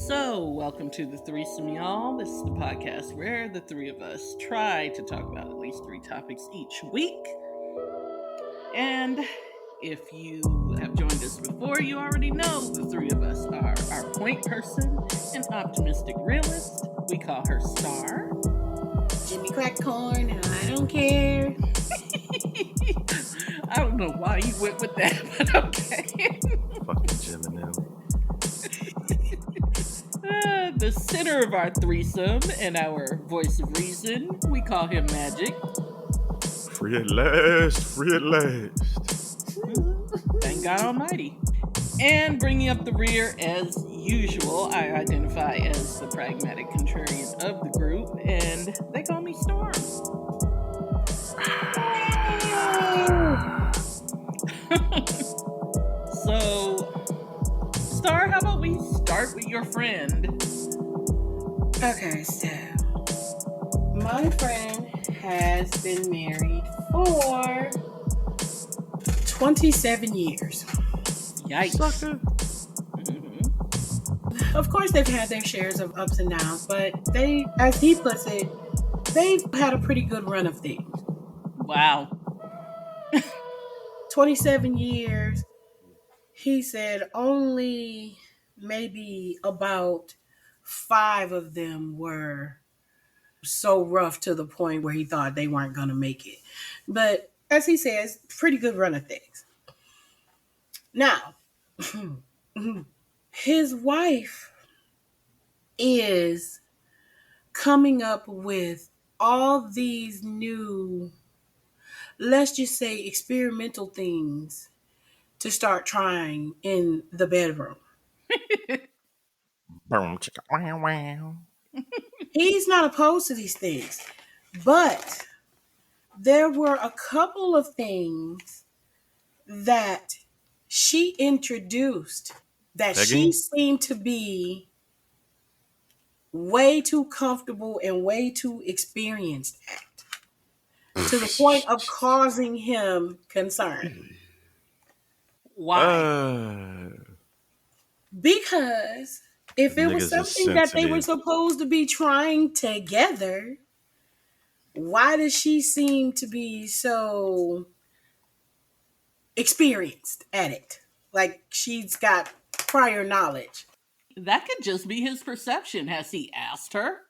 So, welcome to the threesome, y'all. This is the podcast where the three of us try to talk about at least 3 topics each week. And if you have joined us before, you already know the 3 of us are our point person, an optimistic realist. We call her Star. Jimmy Crack Corn, and I don't care. I don't know why you went with that, but okay. Fucking Gemini. The center of our threesome and our voice of reason, we call him Magic. Free at last, free at last. Thank God Almighty. And bringing up the rear, as usual, I identify as the pragmatic contrarian of the group, and they call me Storm. So, Star, how about we start with your friend? Okay, so my friend has been married for 27 years. Yikes. Sucker. Mm-hmm. Of course, they've had their shares of ups and downs, but they, as he puts it, they've had a pretty good run of things. Wow. 27 years, he said only maybe about 5 of them were so rough to the point where he thought they weren't going to make it. But as he says, pretty good run of things. Now, his wife is coming up with all these new, let's just say, experimental things to start trying in the bedroom. Boom, chicka, wow, wow. He's not opposed to these things, but there were a couple of things that she introduced that she seemed to be way too comfortable and way too experienced at, to the point of causing him concern. Why? Because if it was Niggas is something that they were sensitive. supposed to be trying together, why does she seem to be so experienced at it? Like she's got prior knowledge. That could just be his perception. Has he asked her?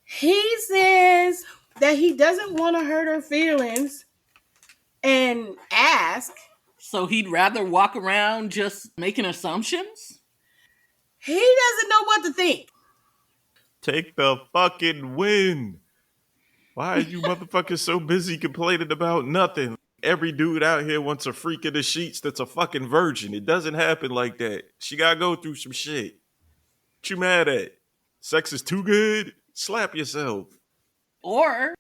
He says that he doesn't want to hurt her feelings and ask. So he'd rather walk around just making assumptions? He doesn't know what to think. Take the fucking win. Why are you motherfuckers so busy complaining about nothing? Every dude out here wants a freak in the sheets that's a fucking virgin. It doesn't happen like that. She gotta go through some shit. What you mad at? Sex is too good? Slap yourself. Or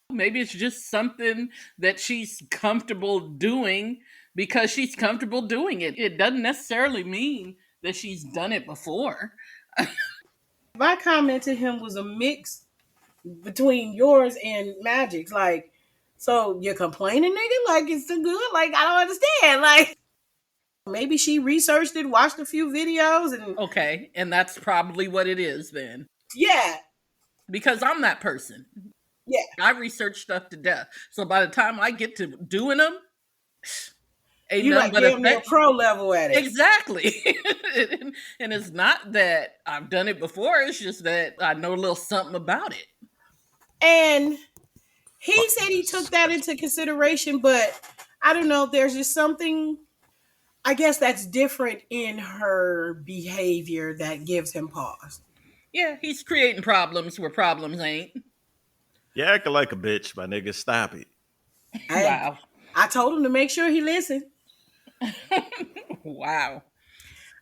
maybe it's just something that she's comfortable doing because she's comfortable doing it. It doesn't necessarily mean that she's done it before. My comment to him was a mix between yours and Magic's. Like, so you're complaining, nigga? Like, it's too good? Like, I don't understand. Like, maybe she researched it, watched a few videos, and Okay, and that's probably what it is then. yeah. Because I'm that person. Yeah. I research stuff to death. So by the time I get to doing them, ain't You nothing like but damn near effect. pro level at it. Exactly. And it's not that I've done it before, it's just that I know a little something about it. And he said he took that into consideration, but I don't know, there's just something, I guess, that's different in her behavior that gives him pause. Yeah, he's creating problems where problems ain't. You acting like a bitch, my nigga. Stop it. Wow. I told him to make sure he listened. Wow.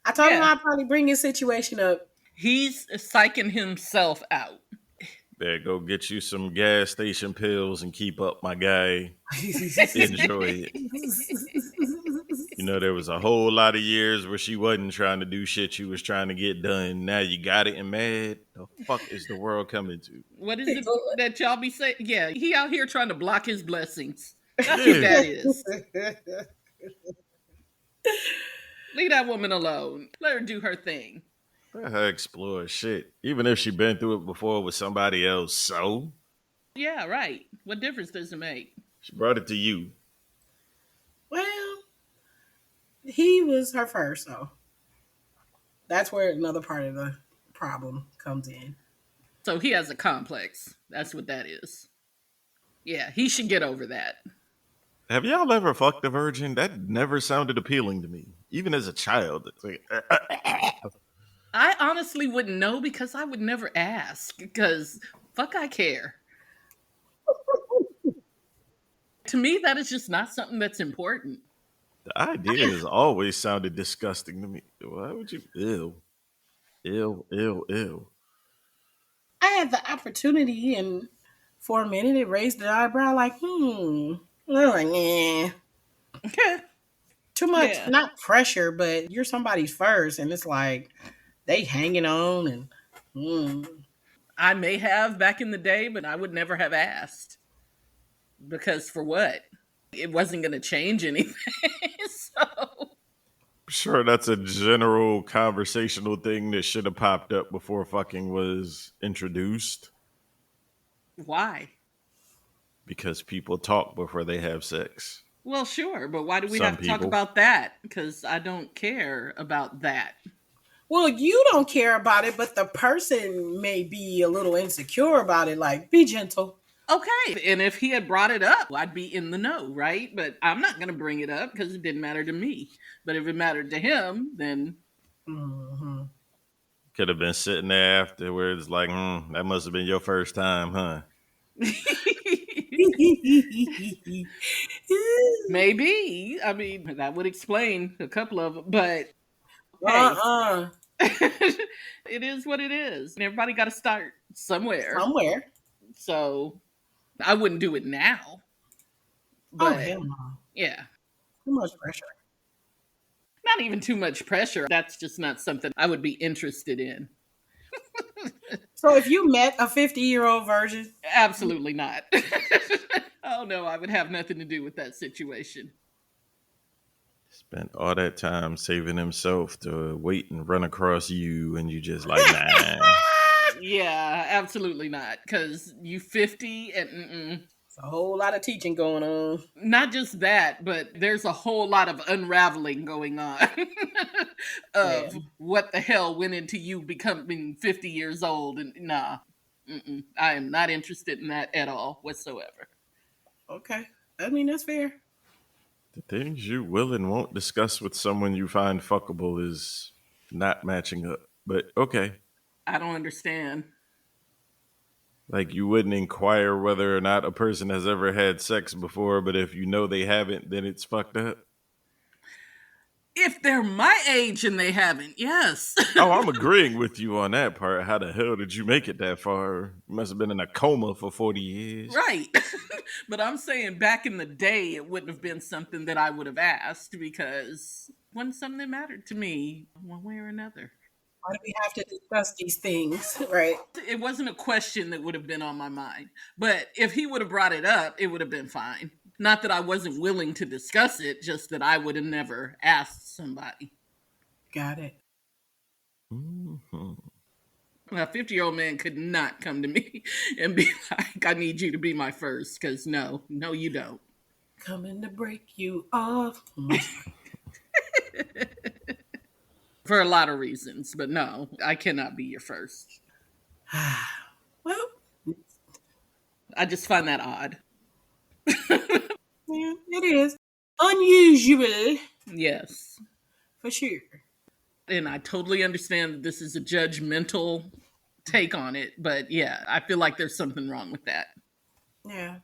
I told him Yeah. I'd probably bring his situation up. He's psyching himself out. There, go get you some gas station pills and keep up, my guy. Enjoy it. You know, there was a whole lot of years where she wasn't trying to do shit she was trying to get done. Now you got it and mad. The fuck is the world coming to? What is it that y'all be saying? Yeah, he out here trying to block his blessings. That's what that is. Leave that woman alone. Let her do her thing. Let her explore shit. Even if she been through it before with somebody else, so Yeah, right. What difference does it make? she brought it to you. Well, he was her first, so that's where another part of the problem comes in. So he has a complex. That's what that is. Yeah, he should get over that. Have y'all ever fucked a virgin? That never sounded appealing to me, even as a child. It's like, I honestly wouldn't know because I would never ask. Because fuck, I care. To me, that is just not something that's important. the idea has always sounded disgusting to me. Why would you? Ew, ew, ew, ew. I had the opportunity, and for a minute, it raised the eyebrow, like, I'm like, yeah, too much, Yeah. not pressure, but you're somebody's first, and it's like they hanging on, and I may have back in the day, but I would never have asked. Because for what? It wasn't going to change anything. So, Sure, that's a general conversational thing that should have popped up before fucking was introduced why? because people talk before they have sex. Well, sure, but why do we Some have to talk people. about that? Because I don't care about that. well, you don't care about it, but the person may be a little insecure about it. Like, be gentle. Okay, and if he had brought it up, I'd be in the know, right? But I'm not going to bring it up because it didn't matter to me. But if it mattered to him, then Mm-hmm. Could have been sitting there afterwards, like, that must have been your first time, huh? maybe. I mean, that would explain a couple of them. But hey, uh-uh. it is what it is. And everybody got to start somewhere. Somewhere. So I wouldn't do it now. Oh, But hell no. yeah, Too much pressure. not even too much pressure. That's just not something I would be interested in. So if you met a 50-year-old virgin, Absolutely not. Oh no, I would have nothing to do with that situation. Spent all that time saving himself to wait and run across you, and you just like, nah. Yeah, absolutely not. Because you 50 and it's a whole lot of teaching going on. not just that, but there's a whole lot of unraveling going on Yeah. of what the hell went into you becoming 50 years old. And nah, I am not interested in that at all whatsoever. Okay. I mean, that's fair. The things you will and won't discuss with someone you find fuckable is not matching up. But okay. I don't understand. Like you wouldn't inquire whether or not a person has ever had sex before, but if you know they haven't, then it's fucked up. If they're my age and they haven't, yes. Oh, I'm agreeing with you on that part. How the hell did you make it that far? You must have been in a coma for 40 years. Right. But I'm saying back in the day, it wouldn't have been something that I would have asked because it wasn't something that mattered to me one way or another. Why do we have to discuss these things? Right. It wasn't a question that would have been on my mind. But if he would have brought it up, it would have been fine. Not that I wasn't willing to discuss it, just that I would have never asked somebody. Got it. Mhm. A 50-year-old man could not come to me and be like, I need you to be my first, because no, you don't. Coming to break you off. For a lot of reasons, but no, I cannot be your first. Well, I just find that odd. yeah, it is unusual Yes. for sure. And I totally understand that this is a judgmental take on it, but yeah, I feel like there's something wrong with that. Yeah.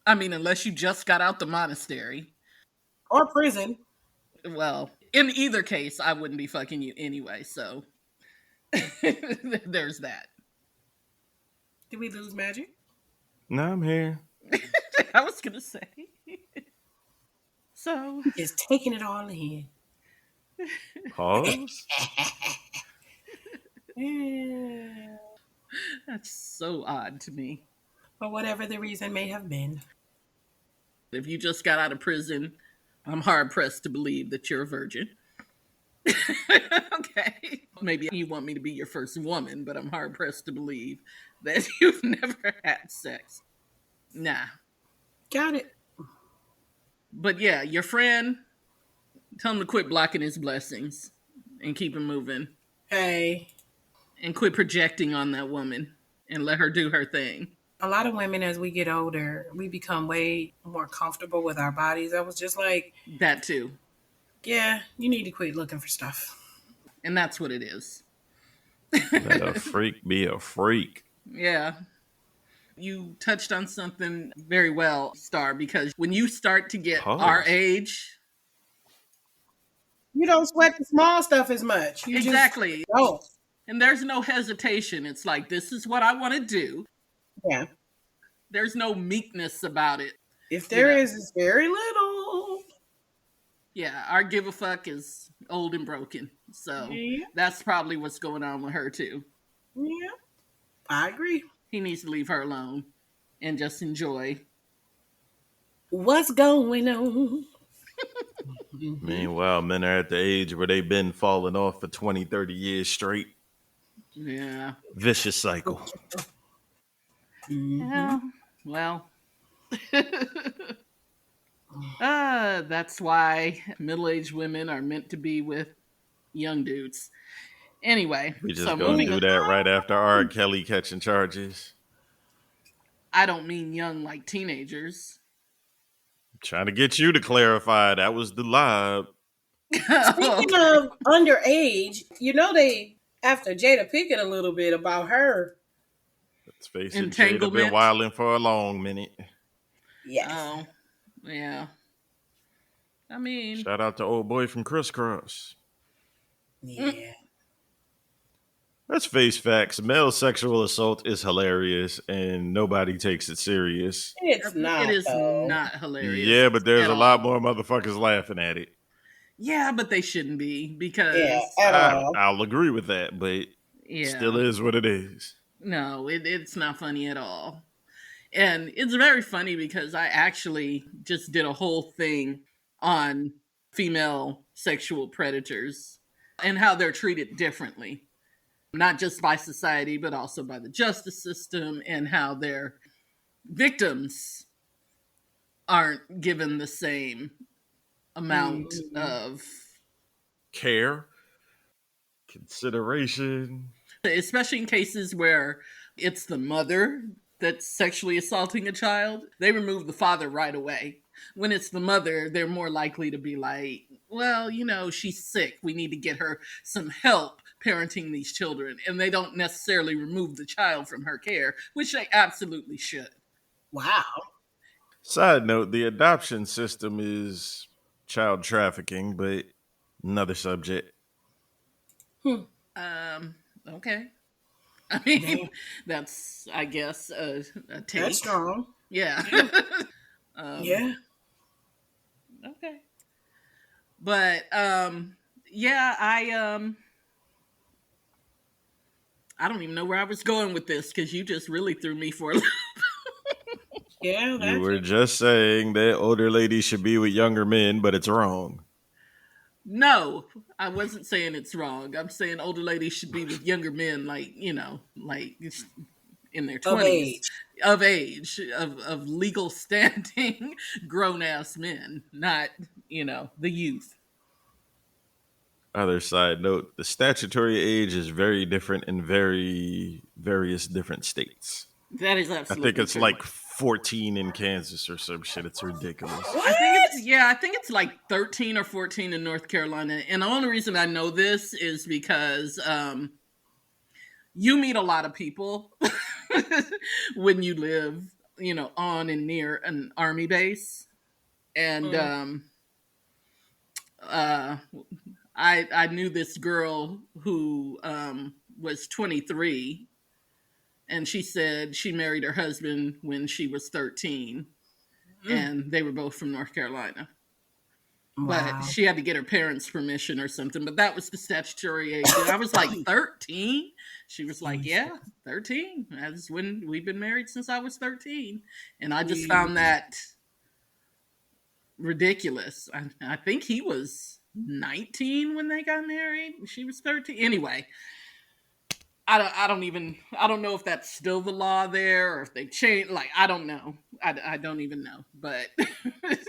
I mean, unless you just got out the monastery. Or prison. Well, in either case, I wouldn't be fucking you anyway, so there's that. Did we lose magic? No, I'm here. I was going to say. So, Just taking it all in. Pause. Yeah. that's so odd to me. For whatever the reason may have been. If you just got out of prison, I'm hard pressed to believe that you're a virgin. Okay. Maybe you want me to be your first woman, but I'm hard pressed to believe that you've never had sex. Nah. Got it. But yeah, your friend, tell him to quit blocking his blessings and keep him moving Hey, and quit projecting on that woman and let her do her thing. a lot of women, as we get older, we become way more comfortable with our bodies. I was just like, That too. yeah, you need to quit looking for stuff. And that's what it is. Let a freak be a freak. Yeah. You touched on something very well, Star, because when you start to get our Pause. age, You don't sweat the small stuff as much. You just exactly, go. and there's no hesitation. It's like, this is what I want to do. Yeah. There's no meekness about it. If You there know, is, it's very little. yeah, our give a fuck is old and broken. So Yeah. that's probably what's going on with her, too. Yeah. I agree. He needs to leave her alone and just enjoy. What's going on? Mm-hmm. Meanwhile, men are at the age where they've been falling off for 20, 30 years straight. Yeah. Vicious cycle. Mm-hmm. Yeah. Well, that's why middle aged women are meant to be with young dudes. Anyway, We so just gonna moving do on. that right after R. Kelly catching charges. I don't mean young like teenagers. Trying to get you to clarify. That was the lie. Speaking Okay. of underage, they after Jada Pickett a little bit about her. Let's face it, Jada been Entanglement. wilding for a long minute. Yes. Oh, yeah. I mean, Shout out to old boy from Crisscross. mm, Yeah. Let's face facts. Male sexual assault is hilarious and nobody takes it serious. It's it not is though. not hilarious Yeah, but there's at a lot all. more motherfuckers laughing at it. Yeah, but they shouldn't be Yeah, because, at all. I'll agree with that, but still yeah, is what it is. no, it's not funny at all. And it's very funny because I actually just did a whole thing on female sexual predators and how they're treated differently, not just by society, but also by the justice system, and how their victims aren't given the same amount Mm-hmm. of, Care, consideration. especially in cases where it's the mother that's sexually assaulting a child, they remove the father right away. When it's the mother, they're more likely to be like, well, she's sick. We need to get her some help parenting these children. And they don't necessarily remove the child from her care, which they absolutely should. Wow. Side note, the adoption system is child trafficking, but another subject. Hmm. Um, okay. I mean, Damn. that's, I guess, a That's take. strong. Yeah. Yeah. um, Yeah. okay. But yeah, I don't even know where I was going with this because you just really threw me for a loop. Yeah, You that's were just saying that older ladies should be with younger men, but it's wrong. No, I wasn't saying it's wrong. I'm saying older ladies should be with younger men, like, like in their of 20s, age. of age, of legal standing, grown ass men, not, the youth. Other side note, the statutory age is very different in very various different states. That is I think absolutely it's true. like 14 in Kansas or some shit. It's ridiculous. What? I think it's like 13 or 14 in North Carolina. And the only reason I know this is because you meet a lot of people when you live, on and near an army base. And Mm. uh, I knew this girl who was 23, and she said she married her husband when she was 13, Mm. and they were both from North Carolina. But Wow. she had to get her parents' permission or something. But that was the statutory age. And I was like, 13? She was like, yeah, 13. That's when we've been married since I was 13. And I just found that ridiculous. I think he was 19 when they got married. She was 13. Anyway, I don't know if that's still the law there or if they changed. Like, I don't know. I don't even know. But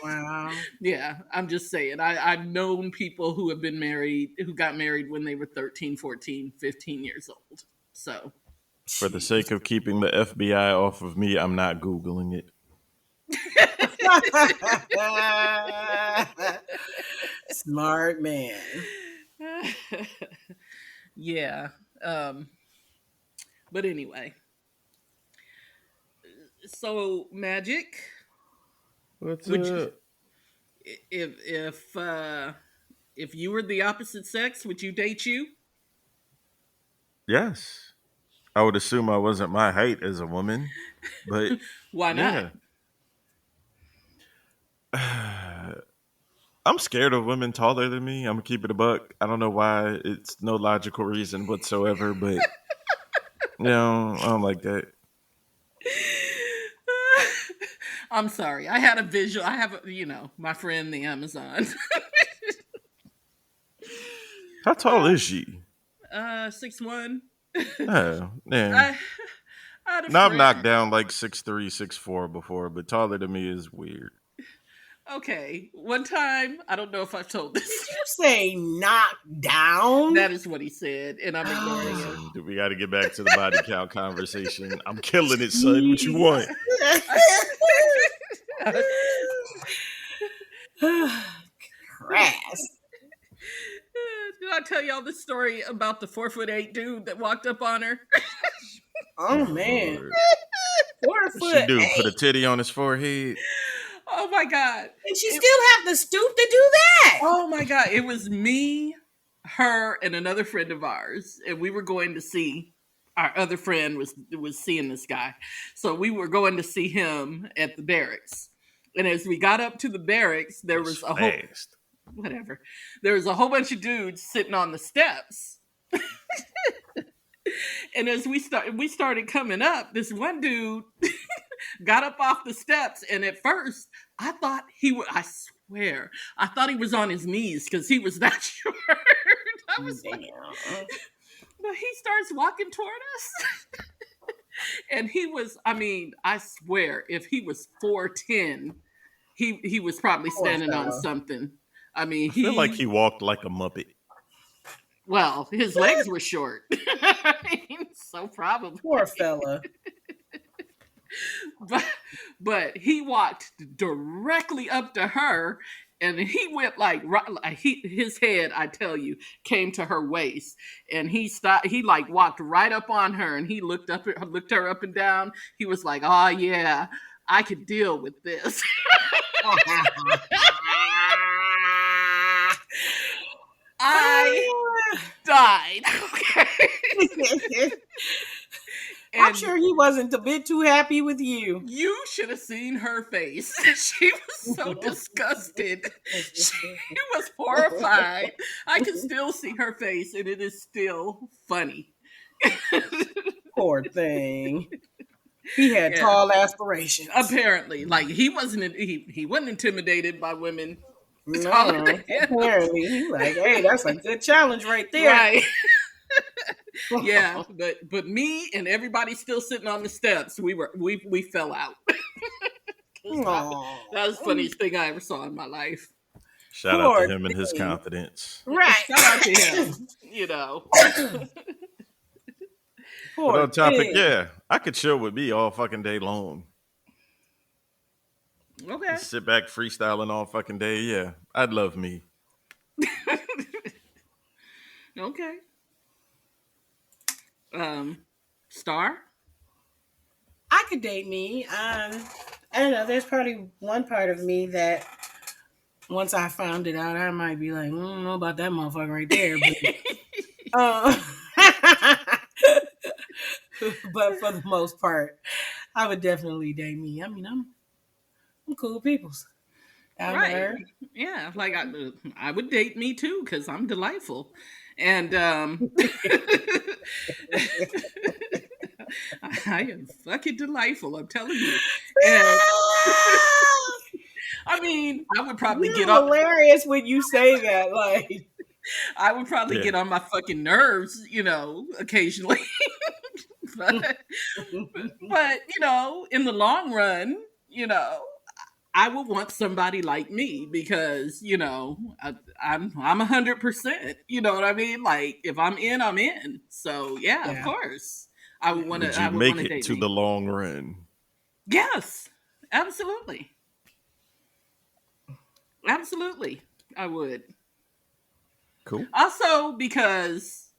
Wow. yeah, I'm just saying. I've known people who have been married, who got married when they were 13, 14, 15 years old. So, For the sake of keeping the FBI off of me, I'm not Googling it. Smart man. yeah. Um, but anyway, so Magic, What's would you, up? if you were the opposite sex, would you date you? Yes. I would assume I wasn't my height as a woman, but Why not? yeah. I'm scared of women taller than me. I'm gonna keep it a buck. I don't know why. It's no logical reason whatsoever, but I don't like that. I'm sorry. I had a visual. I have, my friend the Amazon. How tall is she? 6'1". Oh, yeah. I, I had a Now I've friend. knocked down like 6'3", 6'4" before, but taller than me is weird. Okay, one time, I don't know if I've told Did this. you say knock down? That is what he said, and I'm ignoring him. Listen, we got to get back to the body count conversation. I'm killing it, son. What you want? Crass. Did I tell y'all the story about the 4'8" dude that walked up on her? Oh Oh, man. Lord. 4 What'd she foot do? Put a 8. titty on his forehead? Oh my god! And she still have the stoop to do that. Oh my god! It was me, her, and another friend of ours, and we were going to see. Our other friend was seeing this guy, so we were going to see him at the barracks. And as we got up to the barracks, there It's was a whole fast. whatever. There was a whole bunch of dudes sitting on the steps. And as we started coming up, this one dude got up off the steps, and at first I thought I swear, I thought he was on his knees because he was that short. I was like, Damn. but he starts walking toward us. And he was, I swear, if he was 4'10", he was probably Poor standing on fella. something. I feel like he walked like a Muppet. Well, his legs were short. So probably. Poor fella. But he walked directly up to her, and he went his head, I tell you, came to her waist, and he stopped. He like walked right up on her, and he looked her up and down. He was like, "Oh yeah, I could deal with this." I died. Okay. I'm And sure he wasn't a bit too happy with you. you should have seen her face. She was so disgusted. She was horrified. I can still see her face, and it is still funny. Poor thing. He had Yeah. tall aspirations. Apparently, like he wasn't intimidated by women. No, taller than him. apparently. He's like, hey, that's a good challenge right there. Right. Yeah, but me and everybody still sitting on the steps. We fell out. Aw. That was the funniest thing I ever saw in my life. Shout out Poor to him and his thing. confidence. Right. Shout out to him. You know. Poor But on topic, thing. yeah, I could chill with me all fucking day long. Okay. Just sit back freestyling all fucking day. Yeah, I'd love me. Okay. Star? I could date me. I don't know. There's probably one part of me that once I found it out, I might be like, I don't know about that motherfucker right there. But for the most part, I would definitely date me. I mean, I'm cool peoples. Down Right. there. Yeah, like I would date me too because I'm delightful, and I am fucking delightful. I'm telling you. And I mean, I would probably You're get on. hilarious when you say that. Like, I would probably Yeah. get on my fucking nerves, occasionally. but, but in the long run, you know, I would want somebody like me because I'm 100%. You know what I mean? Like if I'm in, I'm in. So yeah, of yeah, course, I would want Would to. I you would want make to it date to the me. long run? Yes, absolutely, absolutely, I would. Cool. Also because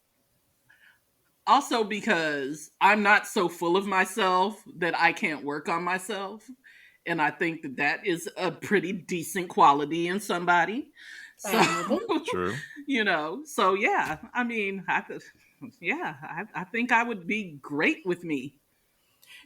I'm not so full of myself that I can't work on myself. And I think that that is a pretty decent quality in somebody. So, admirable. True. so yeah, I mean, I think I would be great with me.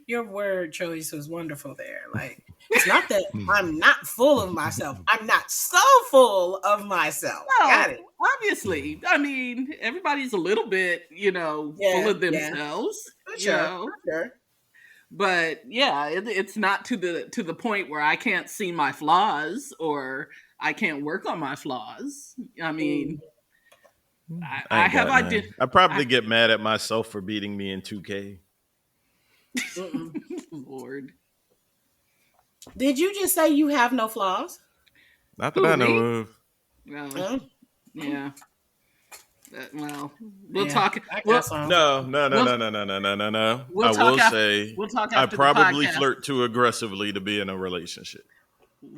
Your word choice was wonderful there. Like, it's not that I'm not full of myself. I'm not so full of myself. Got Well, it. obviously, I mean, everybody's a little bit, full Yeah, of yeah. themselves, For you sure. know. For sure. But yeah, it's not to the point where I can't see my flaws or I can't work on my flaws. I Mm. mean, I I ain't have got idea. none. I probably I, get mad at myself for beating me in 2K. Mm-mm. Lord, Did you just say you have no flaws? Not that who I know me? of. Well, Oh, yeah. Well, we'll yeah, talk. I We'll got some. No, no, no, we'll no, no, no, no, no, no, no. we'll I talk will after. say We'll talk I after the probably podcast. flirt too aggressively to be in a relationship.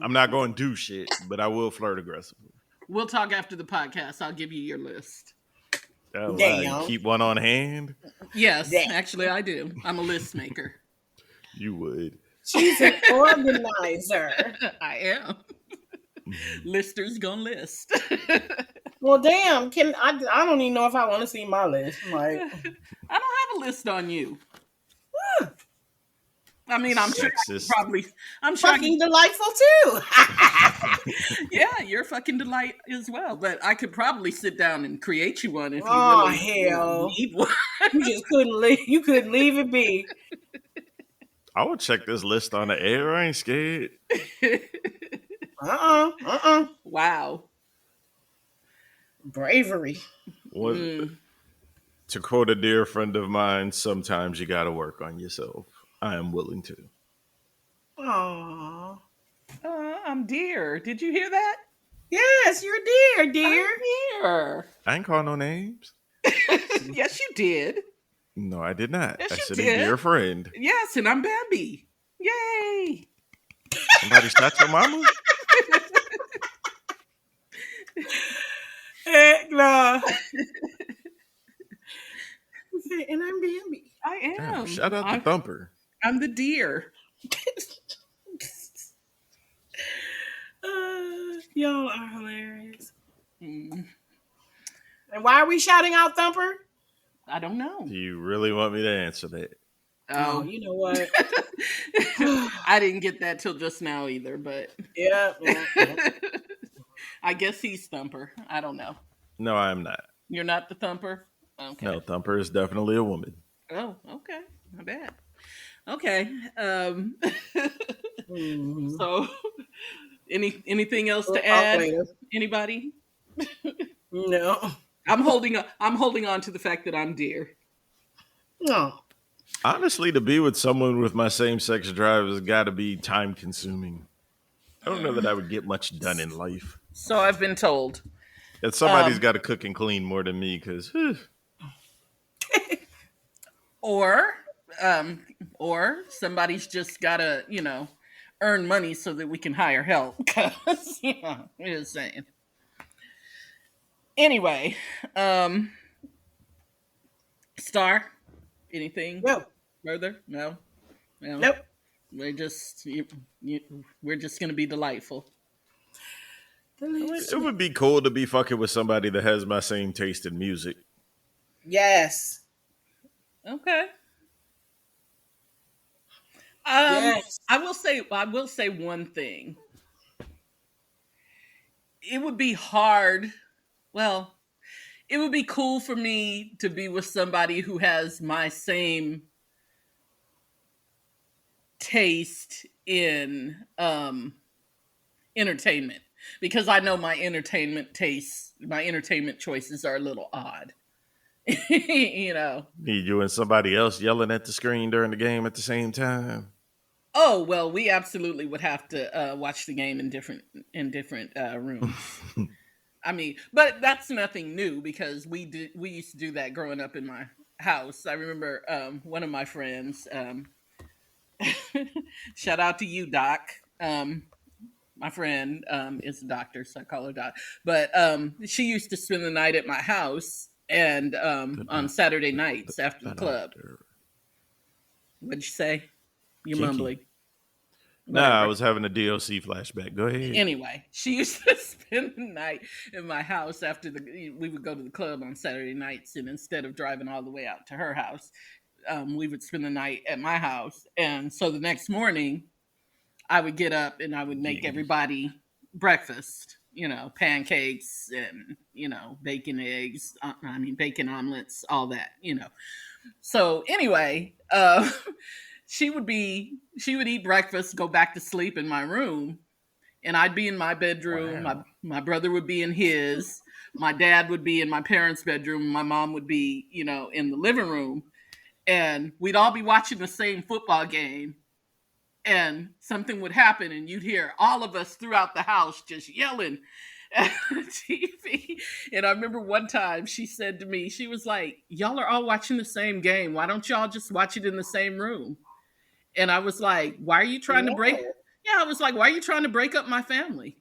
I'm not going to do shit, but I will flirt aggressively. We'll talk after the podcast. I'll give you your list. Oh, wow. You Damn. keep one on hand? Yes, Damn. actually, I do. I'm a list maker. You would. She's an organizer. I am. Listers gonna list. Well, damn. Can I don't even know if I want to see my list. Like, I don't have a list on you. I mean, I'm sure I could Sexist. probably. I'm sure I could. fucking delightful too. Yeah, you're a fucking delight as well. But I could probably sit down and create you one if you Oh really hell. need one. You just couldn't leave. You couldn't leave it be. I would check this list on the air. I ain't scared. Wow. Bravery. What, to quote a dear friend of mine, sometimes you got to work on yourself. I am willing to. Aww. I'm dear. Did you hear that? Yes, you're dear, dear. I'm dear. I ain't call no names. Yes, you did. No, I did not. Yes, I you said did. a dear friend. Yes, and I'm Bambi. Yay. Somebody shot your mama? Heck no. And I'm Bambi. I Damn, am. shout out to Thumper. I'm the deer. Y'all are hilarious. Mm, And why are we shouting out Thumper? I don't know. Do you really want me to answer that? Oh, Oh, you know what? I didn't get that till just now either, but Yeah. I guess he's Thumper. I don't know. No, I am not. You're not the Thumper? Okay. No, Thumper is definitely a woman. Oh, okay. Not bad. Okay. Mhm. So anything else We'll to talk add? later. Anybody? No. I'm holding on to the fact that I'm dear. No. Honestly, to be with someone with my same sex drive has got to be time consuming. I don't know that I would get much done in life. So I've been told. And somebody's got to cook and clean more than me because Or somebody's just gotta, earn money so that we can hire help. Cause I'm just saying. Anyway, Star, anything No. further? No. Nope. We're just we're just gonna be delightful. it would be cool to be fucking with somebody that has my same taste in music. Yes. Okay. Yes. I will say one thing. It would be hard. Well, it would be cool for me to be with somebody who has my same taste in entertainment, because I know my entertainment tastes, my entertainment choices are a little odd. You know. Need you and somebody else yelling at the screen during the game at the same time. Oh well, we absolutely would have to watch the game in different rooms. I mean, but that's nothing new because we used to do that growing up in my house. I remember one of my friends. Shout out to you, Doc. My friend is a doctor, so I call her Doc. But she used to spend the night at my house, and on Saturday nights after the club. Doctor. What'd you say? You're Kinky. mumbling. Nah, I Whatever. was having a DLC flashback. Go ahead. Anyway, she used to spend the night in my house after we would go to the club on Saturday nights, and instead of driving all the way out to her house, we would spend the night at my house. And so the next morning, I would get up and I would make Yeah. everybody breakfast. You know, pancakes and bacon eggs. I mean, bacon omelets, all that. You know. So anyway, she would eat breakfast, go back to sleep in my room, and I'd be in my bedroom. Wow. My brother would be in his. My dad would be in my parents' bedroom. My mom would be, in the living room, and we'd all be watching the same football game. And something would happen, and you'd hear all of us throughout the house just yelling at the TV. And I remember one time she said to me, she was like, "Y'all are all watching the same game. Why don't y'all just watch it in the same room?" And I was like, "Why are you trying to break?" Yeah, I was like, "Why are you trying to break up my family?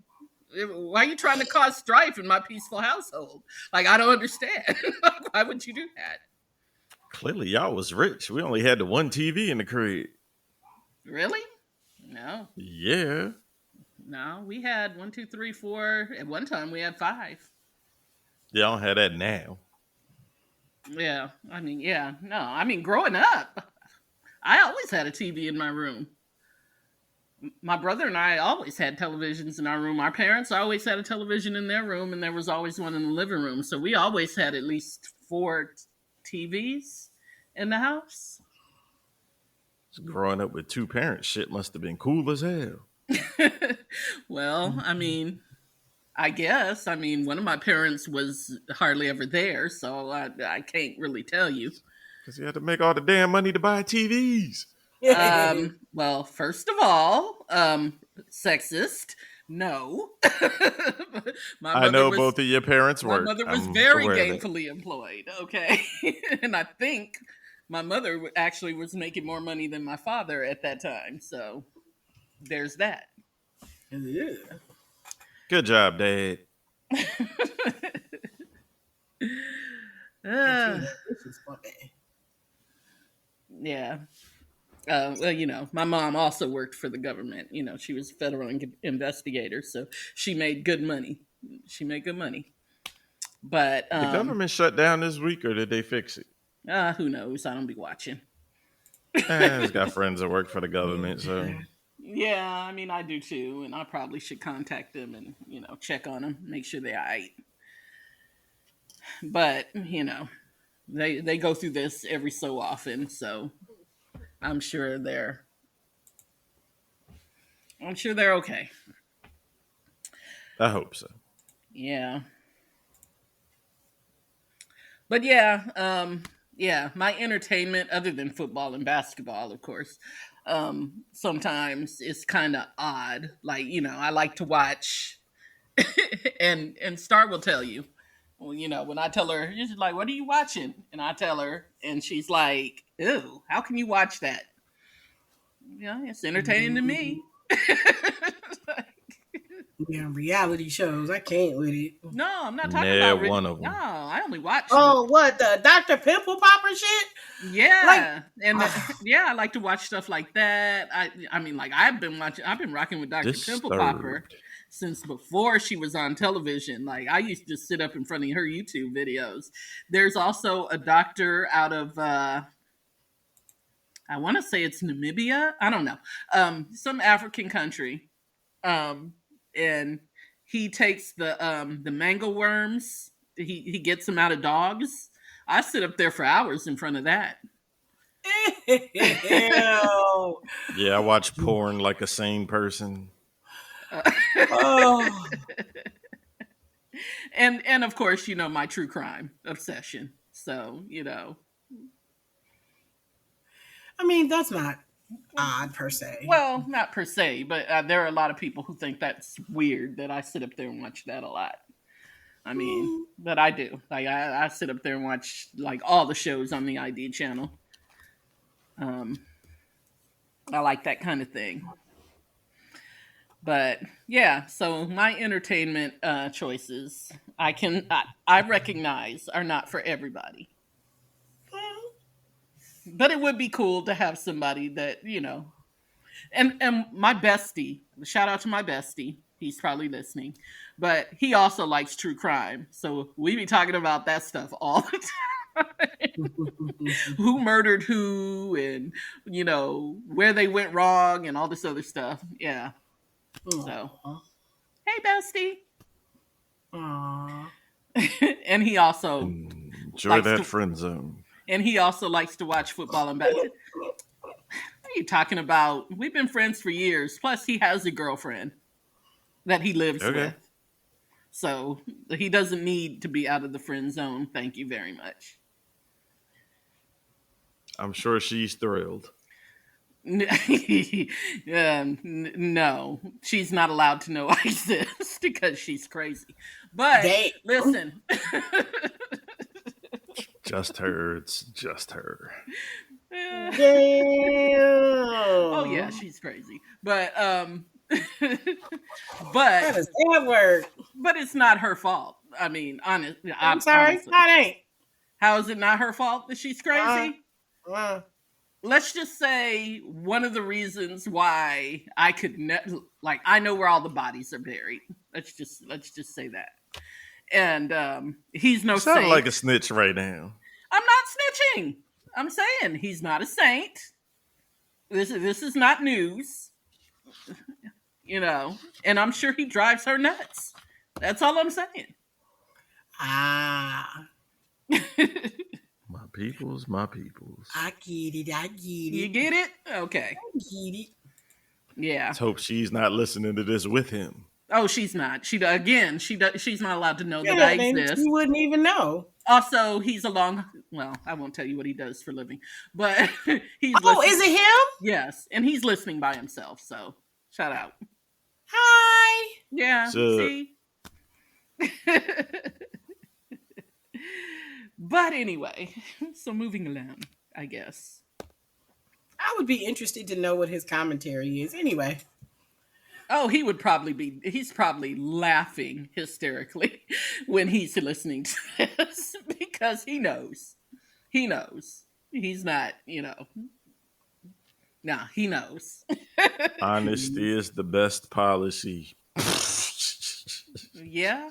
Why are you trying to cause strife in my peaceful household? Like, I don't understand. Like, why would you do that?" Clearly, y'all was rich. We only had the one TV in the crib. Really? No. Yeah. No, we had 1, 2, 3, 4. At one time, we had 5. Y'all don't have that now. Yeah, I mean, yeah, no, I mean, growing up, I always had a TV in my room. My brother and I always had televisions in our room. Our parents always had a television in their room, and there was always one in the living room. So we always had at least 4 TVs in the house. Growing up with 2 parents, shit must have been cool as hell. Well, I mean, I guess. I mean, one of my parents was hardly ever there, so I can't really tell you. Because you had to make all the damn money to buy TVs. Well, first of all, sexist. No. I know both of your parents My work. mother was I'm very aware of that. gainfully employed, okay? And I think my mother actually was making more money than my father at that time. So there's that. Yeah. Good job, Dad. This is funny. Yeah. Well, my mom also worked for the government. She was a federal investigator, so she made good money. But The government shut down this week, or did they fix it? who knows? I don't be watching. I just got friends that work for the government, so Yeah, I mean, I do too, and I probably should contact them and check on them, make sure they're all right. But they go through this every so often, so I'm sure they're okay. I hope so. Yeah. But yeah, my entertainment, other than football and basketball, of course, sometimes it's kind of odd. Like, I like to watch, and Star will tell you. Well, when I tell her, she's like, "What are you watching?" And I tell her, and she's like, "Ew, how can you watch that?" Yeah, it's entertaining to me. Yeah, reality shows. I can't with it. No, I'm not talking Yeah, about one of them. No, I only watch. Oh, what, the Dr. Pimple Popper shit? Yeah, yeah, I like to watch stuff like that. I mean, like I've been rocking with Dr. Pimple Popper since before she was on television. Like I used to sit up in front of her YouTube videos. There's also a doctor out of I want to say it's Namibia. I don't know. Some African country. And he takes the mango worms. He gets them out of dogs. I sit up there for hours in front of that. Ew. Yeah, I watch porn like a sane person. Oh, and of course, my true crime obsession. So, I mean, that's not odd per se. well, not per se, but there are a lot of people who think that's weird that I sit up there and watch that a lot. I mean, Mm, but I do. Like I sit up there and watch like all the shows on the ID channel. Um, I like that kind of thing. But yeah, so my entertainment choices, I recognize are not for everybody. But it would be cool to have somebody that and my bestie. Shout out to my bestie. He's probably listening, but he also likes true crime. So we be talking about that stuff all the time. Who murdered who, and where they went wrong, and all this other stuff. Yeah. So Aw. hey, bestie. Aw. And he also Enjoy likes that to, friend zone. and he also likes to watch football and basketball. What are you talking about? We've been friends for years. Plus, he has a girlfriend that he lives Okay. with. So he doesn't need to be out of the friend zone. Thank you very much. I'm sure she's thrilled. No, she's not allowed to know I exist because she's crazy. But They. listen, Just her. It's just her. Damn. oh yeah, she's crazy. But How but does that work? but it's not her fault. I mean, I'm sorry. honestly, That ain't. how is it not her fault that she's crazy? Uh, Let's just say one of the reasons why I could I know where all the bodies are buried. Let's just say that. And he's no You sound saint. like a snitch right now. I'm not snitching. I'm saying he's not a saint. This is not news, and I'm sure he drives her nuts. That's all I'm saying. My peoples, my peoples. I get it. I get You it. get it? Okay. I get it. Yeah. Let's hope she's not listening to this with him. Oh, she's not. She's not allowed to know that I then exist. you wouldn't even know. Also, he's well, I won't tell you what he does for a living, but he's Oh, listening. is it him? Yes, and he's listening by himself, so shout out. Hi. Yeah, So- see? But anyway, so moving along, I guess. I would be interested to know what his commentary is. Anyway. Oh, he's probably laughing hysterically when he's listening to this because he knows. He knows. He's not, Nah, he knows. Honesty is the best policy. Yeah?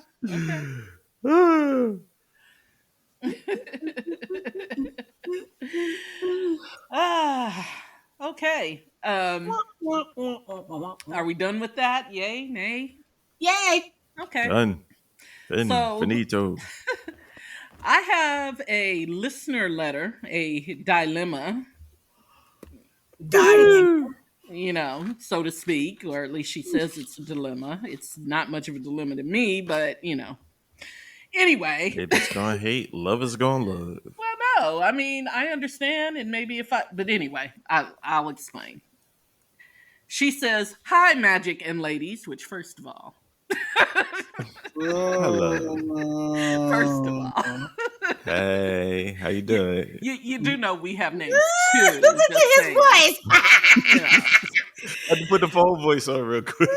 Okay. Okay. Are we done with that? Yay? Nay? Yay. Okay. Done. So- Finito. I have a listener letter, a dilemma, Dying. so to speak, or at least she says it's a dilemma. It's not much of a dilemma to me, but Anyway. Hate is gonna hate. Love is gonna love. Well, no, I mean, I understand, and maybe but anyway, I'll explain. She says, "Hi, Magic and ladies," which, first of all, Hello. first of all, Hey, how you doing? you do know we have names too. Listen just to his saying. voice. Yeah. I had to put the phone voice on real quick.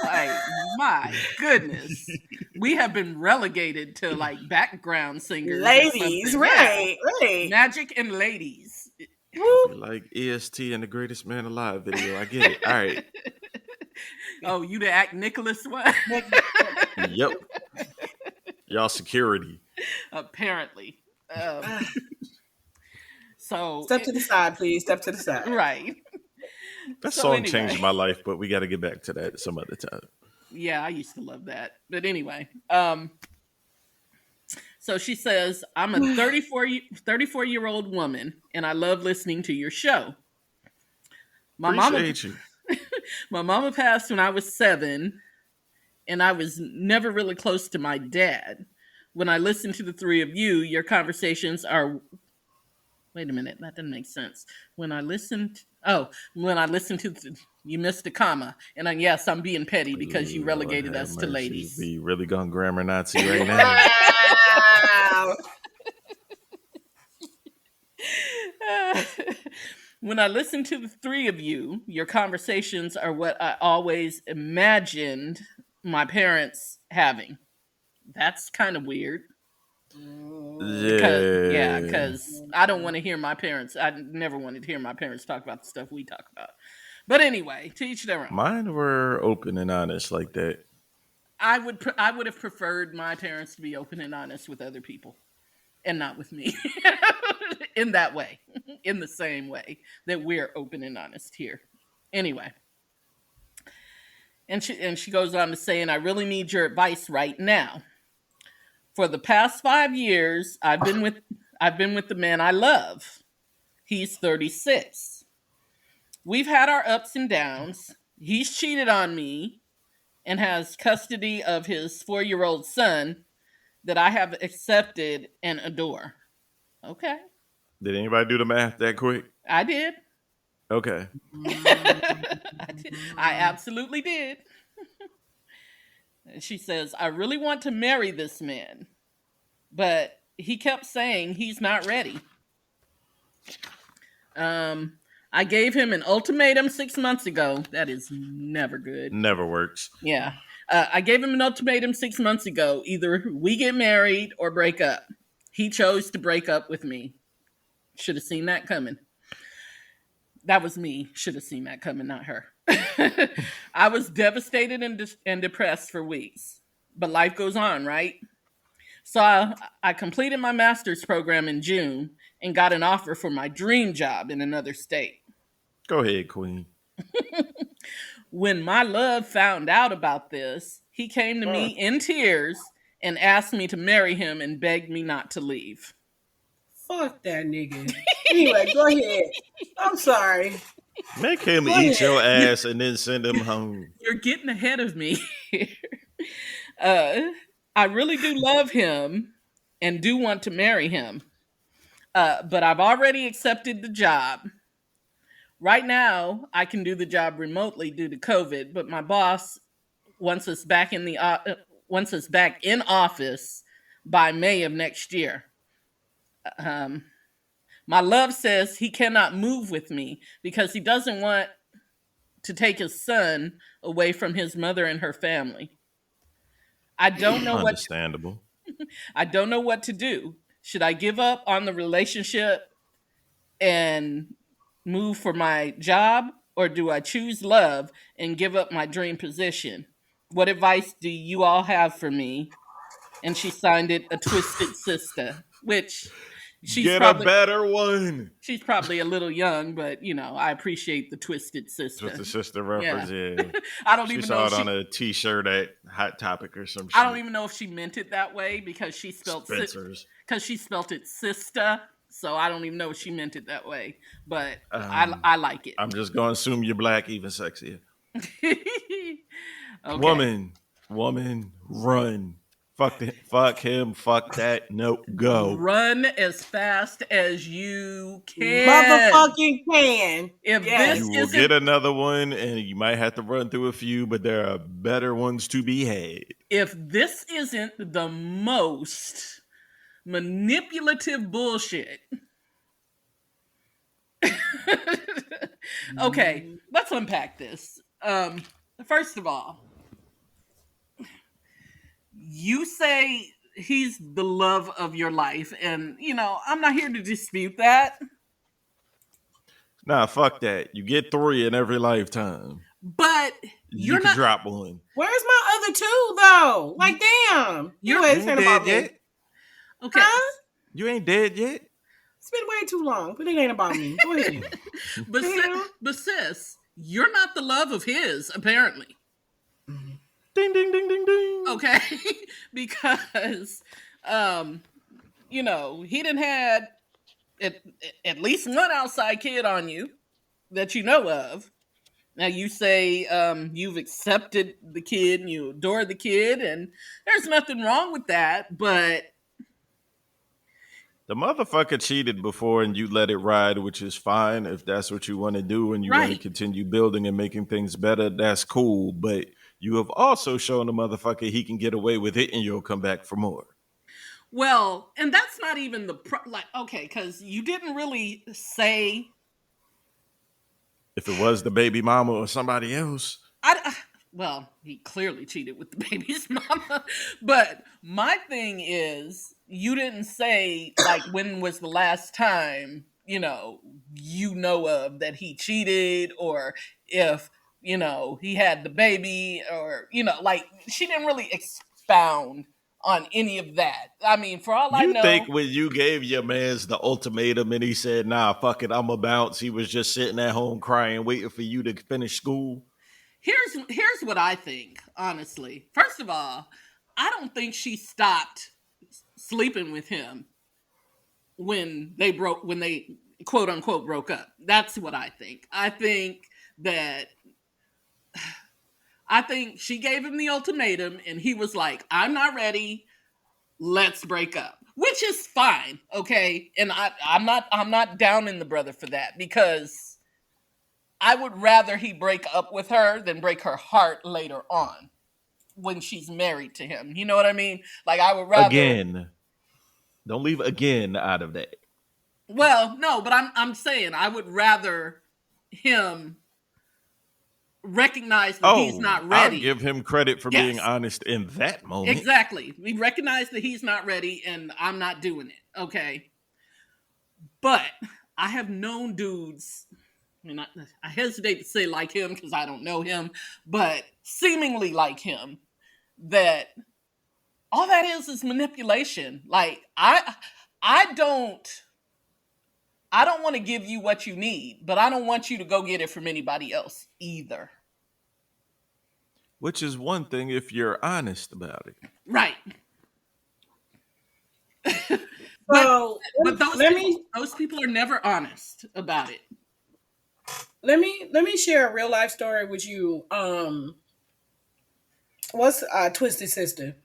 Like, my goodness, we have been relegated to like background singers, or Ladies, something. right, Yeah. right. Magic and ladies. Like EST and the Greatest Man Alive video. I get it. All right. Oh, you the Act Nicholas one? Yep. Y'all security. Apparently. So Step to the side, please. Step to the side. right. That So song anyway. changed my life, but we got to get back to that some other time. Yeah, I used to love that. But anyway, so she says, "I'm a 34-year-old woman, and I love listening to your show. My mama Appreciate you. My mama passed when I was 7, and I was never really close to my dad. When I listen to the three of you, your conversations are. Wait a minute, that doesn't make sense. When I listened to, you missed a comma, and yes, I'm being petty because you Lord relegated have us to mercy. ladies. Be really gone grammar Nazi right now. Wow. When I listen to the three of you, your conversations are what I always imagined my parents having. That's kind of weird. Yeah. Because I don't want to hear my parents. I never wanted to hear my parents talk about the stuff we talk about. But anyway, to each their own. Mine were open and honest like that. I would have preferred my parents to be open and honest with other people, and not with me. In that way, in the same way that we're open and honest here. Anyway, and she goes on to say, and I really need your advice right now. For the past 5 years, I've been with the man I love. He's 36. We've had our ups and downs. He's cheated on me and has custody of his 4-year-old son that I have accepted and adore. Okay, Did anybody do the math that quick? I did. Okay. I absolutely did. She says, I really want to marry this man, but he kept saying he's not ready. I gave him an ultimatum 6 months ago. That is never good. Never works. Yeah. I gave him an ultimatum 6 months ago. Either we get married or break up. He chose to break up with me. Should have seen that coming. That was me. Should have seen that coming, not her. I was devastated and depressed for weeks. But life goes on, right? So I completed my master's program in June and got an offer for my dream job in another state. Go ahead, Queen. When my love found out about this, he came to me in tears and asked me to marry him and begged me not to leave. Fuck that nigga. Anyway, go ahead. I'm sorry. Make him Go eat ahead. your ass and then send him home. You're getting ahead of me here. I really do love him and do want to marry him. But I've already accepted the job. Right now, I can do the job remotely due to COVID, but my boss wants us back in office by May of next year. My love says he cannot move with me because he doesn't want to take his son away from his mother and her family. I don't know Understandable. I don't know what to do. Should I give up on the relationship and move for my job, or do I choose love and give up my dream position? What advice do you all have for me? And she signed it a twisted sister, which Get a better one. she's probably a little young, but I appreciate the twisted sister. With the sister reference, yeah. I don't She even saw know it if on a T-shirt at Hot Topic or some shit. I don't even know if she meant it that way because she spelled Spencer's. it sister. So I don't even know if she meant it that way, but I like it. I'm just gonna assume you're black, even sexier. Okay. Woman, run. Fuck him, fuck that, no, go. Run as fast as you can. Motherfucking can. If Yes. You this will isn't get another one, and you might have to run through a few, but there are better ones to be had. if this isn't the most manipulative bullshit. Okay, let's unpack this. First of all, you say he's the love of your life, and I'm not here to dispute that. Nah, fuck that. You get 3 in every lifetime. But You can drop one. Where's my other 2 though? Like, damn. You're- Anyway, You it's ain't not about dead me. yet. Okay. Huh? You ain't dead yet. It's been way too long, but it ain't about me. Go ahead. But sis, you're not the love of his, apparently. Ding, ding, ding, ding, ding. Okay? Because, he didn't had at least one outside kid on you that you know of. Now you say you've accepted the kid and you adore the kid, and there's nothing wrong with that. But The motherfucker cheated before and you let it ride, which is fine. If that's what you want to do and you want to right, continue building and making things better, that's cool. But you have also shown the motherfucker he can get away with it and you'll come back for more. well, and that's not even like okay, because you didn't really say If it was the baby mama or somebody else, I well, he clearly cheated with the baby's mama. But my thing is, you didn't say like when was the last time you know of that he cheated, or if he had the baby, or like she didn't really expound on any of that. I mean, for all I you think know, when you gave your man's the ultimatum and he said, nah, fuck it, I'm a bounce, he was just sitting at home crying, waiting for you to finish school? here's what I think. Honestly, first of all, I don't think she stopped sleeping with him when they quote unquote broke up. That's what I think. That I think she gave him the ultimatum and he was like, I'm not ready, let's break up. Which is fine, okay? And I'm not down in the brother for that, because I would rather he break up with her than break her heart later on when she's married to him. You know what I mean? Like I would rather. Again, don't leave again out of that. Well, no, but I'm saying I would rather him recognize that he's Oh, not I'll ready. give him credit for being Yes, honest in that moment. exactly. We recognize that he's not ready and I'm not doing it. Okay. But I have known dudes, and I hesitate to say like him because I don't know him, but seemingly like him, that all that is manipulation. Like I don't I don't want to give you what you need, but I don't want you to go get it from anybody else either. Which is one thing if you're honest about it. Right. but So but those let people me those people are never honest about it. let me share a real life story with you. What's Twisted Sister?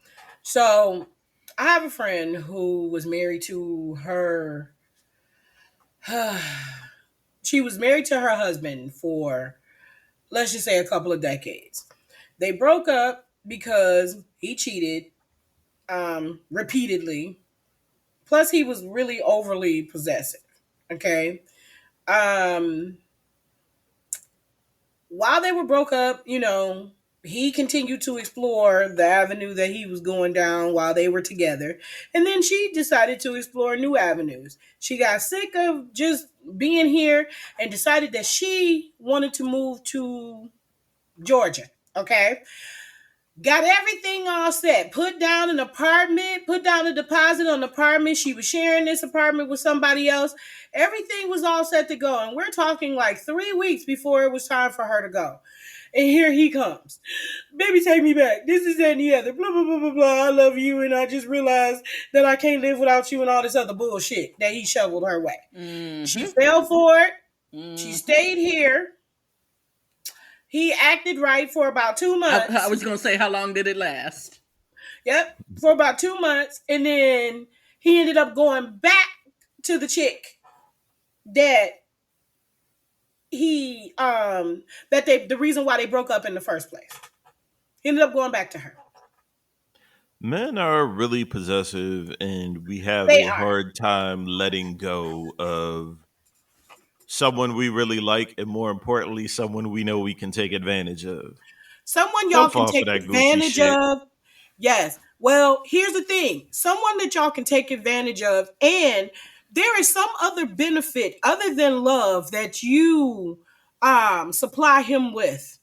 So I have a friend who was married to her. She was married to her husband for, let's just say, a couple of decades. They broke up because he cheated repeatedly. Plus, he was really overly possessive. Okay. Um, while they were broke up, he continued to explore the avenue that he was going down while they were together. And then she decided to explore new avenues. She got sick of just being here and decided that she wanted to move to Georgia. Okay. Got everything all set. Put down an apartment, put down a deposit on an apartment. She was sharing this apartment with somebody else. Everything was all set to go. And we're talking like 3 weeks before it was time for her to go. And here he comes. Baby, take me back. This is that and the other. Blah, blah, blah, blah, blah. I love you. And I just realized that I can't live without you and all this other bullshit that he shoveled her way. She Mm-hmm. fell for it. She Mm-hmm. stayed here. He acted right for about 2 months. I was gonna say, how long did it last? Yep, for about 2 months, and then he ended up going back to the chick that the reason why they broke up in the first place. He ended up going back to her. Men are really possessive, and we have They a are hard time letting go of someone we really like, and more importantly, someone we know we can take advantage of. someone y'all Don't can fall for take that goofy advantage shit. of. Yes. Well, here's the thing: someone that y'all can take advantage of, and there is some other benefit other than love that you supply him with.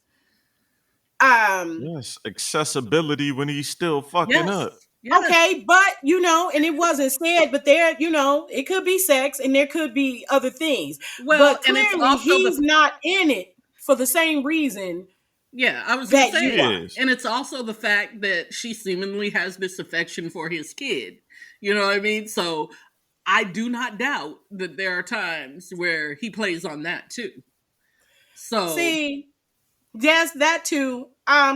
Um, Yes, accessibility when he's still fucking Yes. up. Yes. Okay, but and it wasn't said, but it could be sex and there could be other things. Well, But and it's clearly also he's not in it for the same reason yeah, I was gonna that She you say, are. is. and it's also the fact that she seemingly has this affection for his kid. You know what I mean? So I do not doubt that there are times where he plays on that too. So See? Yes, that too.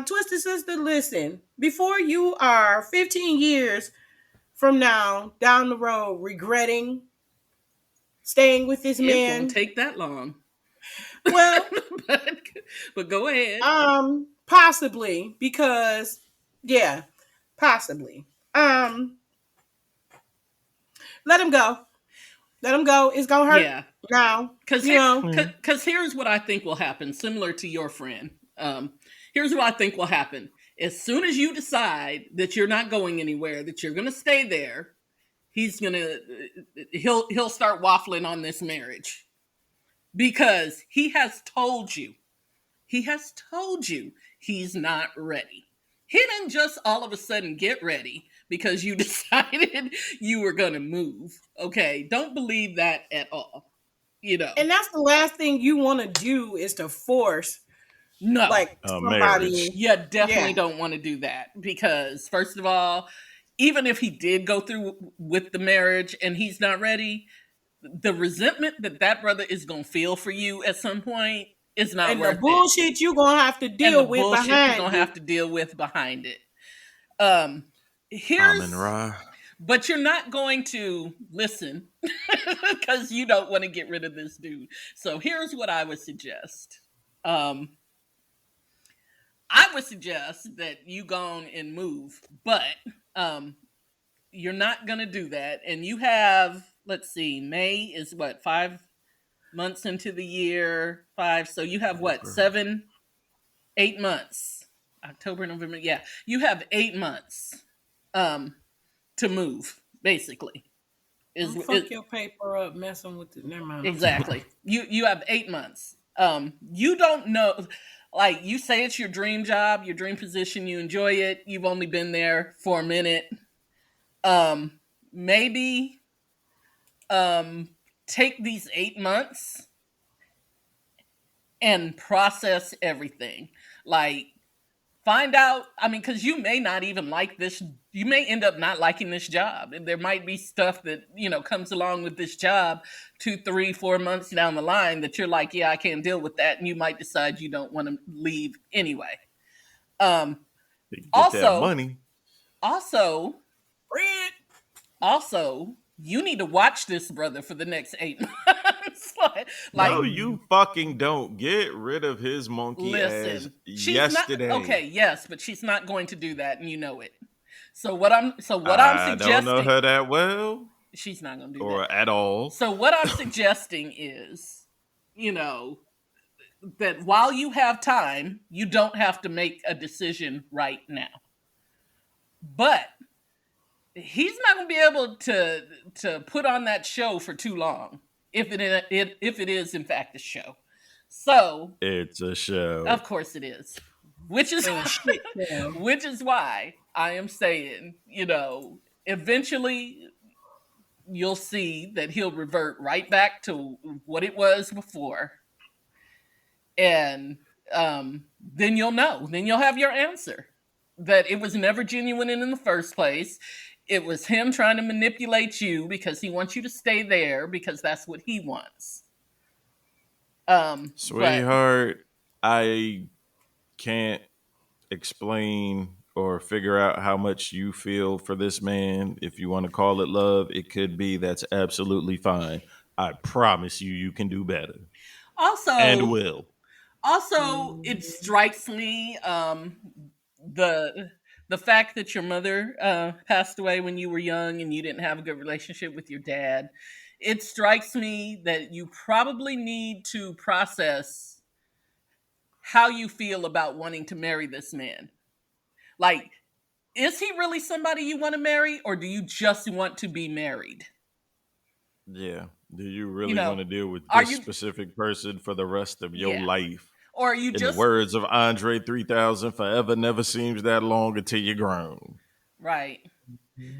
Twisted Sister, listen, before you are 15 years from now down the road regretting staying with this It won't man, take that long. well, but, but go ahead. possibly because, yeah, possibly. Let him go. Let him go. It's gonna hurt Yeah. now. Because You know, here's what I think will happen, similar to your friend. Here's what I think will happen. As soon as you decide that you're not going anywhere, that you're going to stay there, he'll start waffling on this marriage because he has told you he's not ready. He didn't just all of a sudden get ready because you decided you were going to move. Okay, don't believe that at all. You know, and that's the last thing you want to do is to force no, like Marriage. somebody. you Yeah, definitely don't want to do that because, first of all, even if he did go through with the marriage and he's not ready, the resentment that that brother is going to feel for you at some point is not and the worth it. bullshit you gonna have to And the deal with bullshit you're behind going to it. have to deal with behind it. Um, Amen here's, Ra. but you're not going to listen because you don't want to get rid of this dude. So here's what I would suggest. Um, I would suggest that you go on and move, but um, you're not gonna do that. And you have, let's see, May is what, 5 months into the year, five. So you have what, 8 months? October, November. Yeah, you have 8 months um, to move. Basically, is Fuck your paper up, messing with it. Never mind. I'm sorry. exactly. You have 8 months. You don't know, like you say it's your dream job, your dream position, you enjoy it, you've only been there for a minute. Maybe take these 8 months and process everything. Like find out, I mean, because you may not even like this, you may end up not liking this job. There might be stuff that comes along with this job 2 3 4 months down the line that you're like, yeah, I can't deal with that, and you might decide you don't want to leave anyway. um Get that also money. also Red. also you need to watch this brother for the next 8 months. like No, you fucking don't. Get rid of his monkey ass listen, she's not yesterday. okay, yes, but she's not going to do that, and you know it. So what I'm I don't know suggesting, her that well she's not going to do that. or at all. So what I'm suggesting is, you know, that while you have time, you don't have to make a decision right now. But he's not going to be able to put on that show for too long if it is in fact a show. So, It's a show. of course it is. Which is And a shit show. which is why I am saying, eventually you'll see that he'll revert right back to what it was before, and then you'll know. Then you'll have your answer that it was never genuine in the first place. It was him trying to manipulate you because he wants you to stay there because that's what he wants. But Sweetheart, I can't explain or figure out how much you feel for this man. If you want to call it love, it could be. That's absolutely fine. I promise you, you can do better and also, will. it strikes me, the the fact that your mother passed away when you were young and you didn't have a good relationship with your dad. It strikes me that you probably need to process how you feel about wanting to marry this man. Like, is he really somebody you want to marry, or do you just want to be married? Yeah. Do you You really want know, to deal with are this you, specific person for the rest of your yeah, life? or are you In the just words of Andre 3000, forever never seems that long until you're grown. right?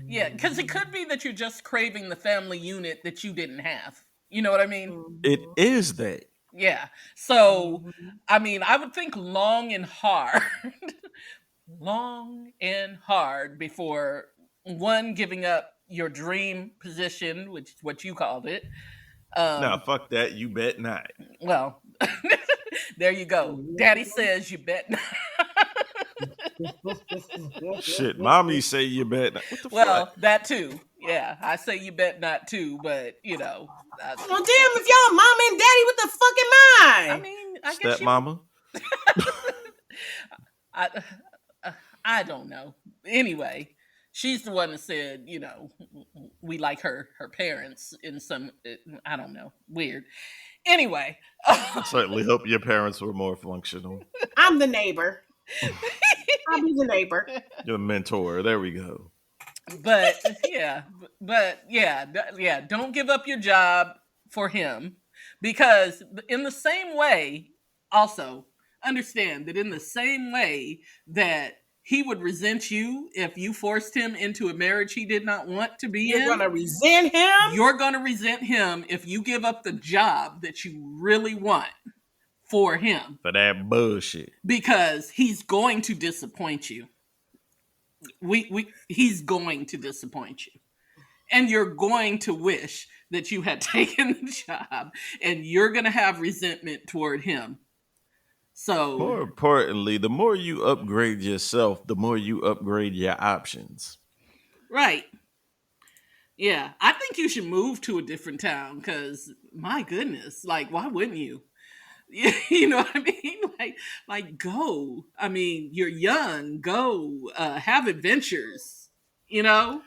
Yeah, because it could be that you're just craving the family unit that you didn't have. You know what I mean? It is that. Yeah. So, I mean, I would think long and hard, long and hard before one giving up your dream position, which is what you called it. Nah, Um, fuck that. You bet not. well, There you go. Daddy says you bet not. Shit, mommy say you bet. What the fuck? Well, that too. Yeah, I say you bet not too, but Well, damn, if y'all mama and daddy, what the fuck am I I? mean, I guess Step you. mama? I, I don't know. Anyway, she's the one that said, we like her parents in some. I don't know, weird. Anyway, I certainly hope your parents were more functional. I'm the neighbor. I'll be the neighbor. Your mentor. There we go. but yeah, don't give up your job for him, because in the same way, also understand that in the same way that he would resent you if you forced him into a marriage he did not want to be You're in, gonna resent him. you're going to resent him if you give up the job that you really want for him, For that bullshit. because he's going to disappoint you. He's going to disappoint you, and you're going to wish that you had taken the job, and you're going to have resentment toward him. So, More importantly, the more you upgrade yourself, the more you upgrade your options. right. Yeah, I think you should move to a different town, because my goodness, like, why wouldn't you? You know what I mean? Like, go. I mean, you're young. Go, have adventures. You know.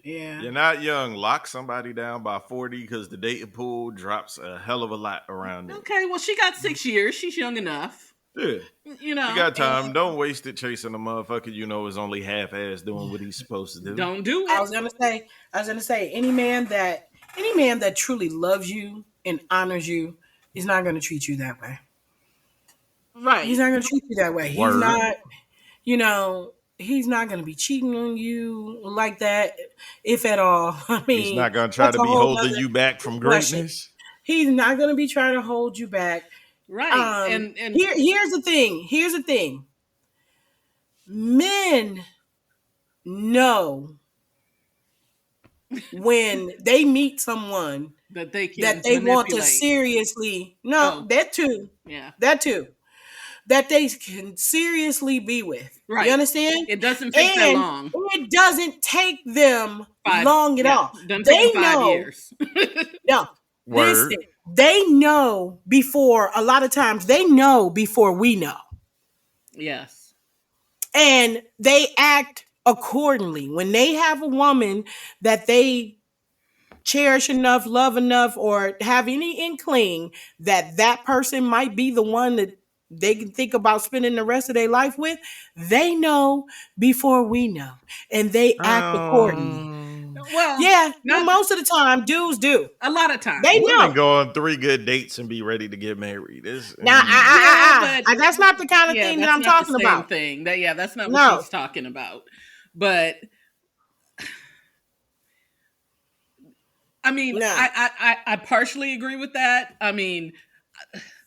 Yeah. You're not young. Lock somebody down by 40 because the dating pool drops a hell of a lot around it. Okay, well, she got 6 years. She's young enough. Yeah. You know. You got time. Don't waste it chasing a motherfucker you know is only half-ass doing what he's supposed to do. Don't do it. I was gonna say, any man that truly loves you and honors you is not gonna treat you that way. Right. He's not gonna treat you that way. Word. He's not, he's not gonna be cheating on you like that, if at all. I mean, He's not going to try that's to a be whole holding nother you back from question. greatness. He's not gonna be trying to hold you back. Right. And Here's the thing. Men know when they meet someone that they want to seriously that too that they can seriously be with. Right. You understand? It doesn't take that long. It doesn't take them long at all. They know 5 years. No. Word. Listen, they know before, a lot of times they know before we know. Yes. And they act accordingly. When they have a woman that they cherish enough, love enough, or have any inkling that person might be the one that they can think about spending the rest of their life with, they know before we know. And they act accordingly. Well, yeah, most of the time, dudes do. A lot of times. They Women know. go on 3 good dates and be ready to get married. That's not the kind of thing that I'm talking about. Thing. That's not what she's talking about. But I mean, I partially agree with that. I mean,